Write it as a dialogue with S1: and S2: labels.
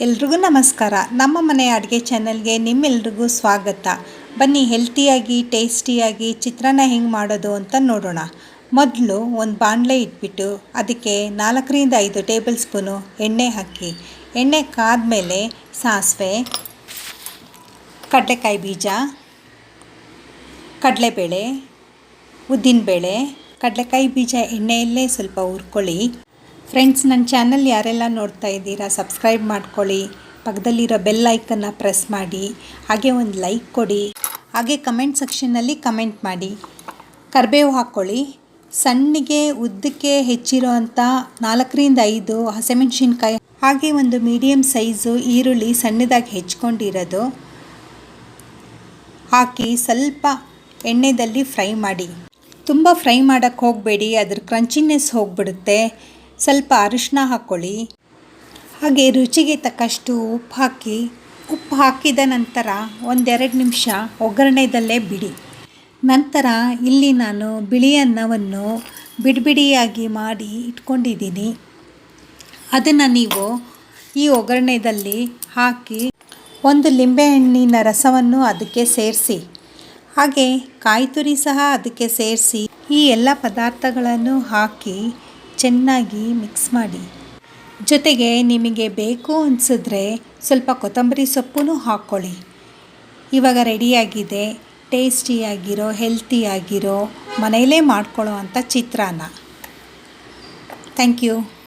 S1: ಎಲ್ರಿಗೂ ನಮಸ್ಕಾರ. ನಮ್ಮ ಮನೆಯ ಅಡುಗೆ ಚಾನಲ್ಗೆ ನಿಮ್ಮೆಲ್ರಿಗೂ ಸ್ವಾಗತ. ಬನ್ನಿ ಹೆಲ್ತಿಯಾಗಿ ಟೇಸ್ಟಿಯಾಗಿ ಚಿತ್ರಾನ್ನ ಹೆಂಗೆ ಮಾಡೋದು ಅಂತ ನೋಡೋಣ. ಮೊದಲು ಒಂದು ಬಾಣಲೆ ಇಟ್ಬಿಟ್ಟು ಅದಕ್ಕೆ 4ರಿಂದ 5 ಟೇಬಲ್ ಸ್ಪೂನು ಎಣ್ಣೆ ಹಾಕಿ, ಎಣ್ಣೆ ಕಾದ್ಮೇಲೆ ಸಾಸಿವೆ, ಕಡಲೆಕಾಯಿ ಬೀಜ, ಕಡಲೆಬೇಳೆ, ಉದ್ದಿನಬೇಳೆ, ಕಡಲೆಕಾಯಿ ಬೀಜ ಎಣ್ಣೆಯಲ್ಲೇ ಸ್ವಲ್ಪ ಹುರ್ಕೊಳ್ಳಿ. ಫ್ರೆಂಡ್ಸ್, ನನ್ನ ಚಾನಲ್ ಯಾರೆಲ್ಲ ನೋಡ್ತಾ ಇದ್ದೀರಾ ಸಬ್ಸ್ಕ್ರೈಬ್ ಮಾಡ್ಕೊಳ್ಳಿ, ಪಕ್ಕದಲ್ಲಿರೋ ಬೆಲ್ ಐಕನ್ನ ಪ್ರೆಸ್ ಮಾಡಿ, ಹಾಗೆ ಒಂದು ಲೈಕ್ ಕೊಡಿ, ಹಾಗೆ ಕಮೆಂಟ್ ಸೆಕ್ಷನ್ನಲ್ಲಿ ಕಮೆಂಟ್ ಮಾಡಿ. ಕರಿಬೇವು ಹಾಕ್ಕೊಳ್ಳಿ. ಸಣ್ಣಗೆ ಉದ್ದಕ್ಕೆ ಹೆಚ್ಚಿರೋ ಅಂಥ 4ರಿಂದ 5 ಹಸಿಮೆಣಸಿನ್ಕಾಯಿ, ಹಾಗೆ ಒಂದು ಮೀಡಿಯಮ್ ಸೈಜು ಈರುಳ್ಳಿ ಸಣ್ಣದಾಗಿ ಹೆಚ್ಕೊಂಡಿರೋದು ಹಾಕಿ ಸ್ವಲ್ಪ ಎಣ್ಣೆಯಲ್ಲಿ ಫ್ರೈ ಮಾಡಿ. ತುಂಬ ಫ್ರೈ ಮಾಡೋಕ್ಕೆ ಹೋಗಬೇಡಿ, ಅದ್ರ ಕ್ರಂಚಿನೆಸ್ ಹೋಗಿಬಿಡುತ್ತೆ. ಸ್ವಲ್ಪ ಅರಿಶಿನ ಹಾಕ್ಕೊಳ್ಳಿ, ಹಾಗೆ ರುಚಿಗೆ ತಕ್ಕಷ್ಟು ಉಪ್ಪು ಹಾಕಿ. ಉಪ್ಪು ಹಾಕಿದ ನಂತರ 1-2 ನಿಮಿಷ ಒಗ್ಗರಣೆದಲ್ಲೇ ಬಿಡಿ. ನಂತರ ಇಲ್ಲಿ ನಾನು ಬಿಳಿ ಅನ್ನವನ್ನು ಬಿಡಿಯಾಗಿ ಮಾಡಿ ಇಟ್ಕೊಂಡಿದ್ದೀನಿ. ಅದನ್ನು ನೀವು ಈ ಒಗ್ಗರಣೆದಲ್ಲಿ ಹಾಕಿ, ಒಂದು ಲಿಂಬೆಹಣ್ಣಿನ ರಸವನ್ನು ಅದಕ್ಕೆ ಸೇರಿಸಿ, ಹಾಗೆ ಕಾಯಿ ತುರಿ ಸಹ ಅದಕ್ಕೆ ಸೇರಿಸಿ ಈ ಎಲ್ಲ ಪದಾರ್ಥಗಳನ್ನು ಹಾಕಿ ಚೆನ್ನಾಗಿ ಮಿಕ್ಸ್ ಮಾಡಿ. ಜೊತೆಗೆ ನಿಮಗೆ ಬೇಕು ಅನಿಸಿದ್ರೆ ಸ್ವಲ್ಪ ಕೊತ್ತಂಬರಿ ಸೊಪ್ಪು ಹಾಕ್ಕೊಳ್ಳಿ. ಇವಾಗ ರೆಡಿಯಾಗಿದೆ ಟೇಸ್ಟಿಯಾಗಿರೋ ಹೆಲ್ತಿಯಾಗಿರೋ ಮನೆಯಲ್ಲೇ ಮಾಡ್ಕೊಳ್ಳೋ ಅಂಥ ಚಿತ್ರಾನ್ನ. Thank you.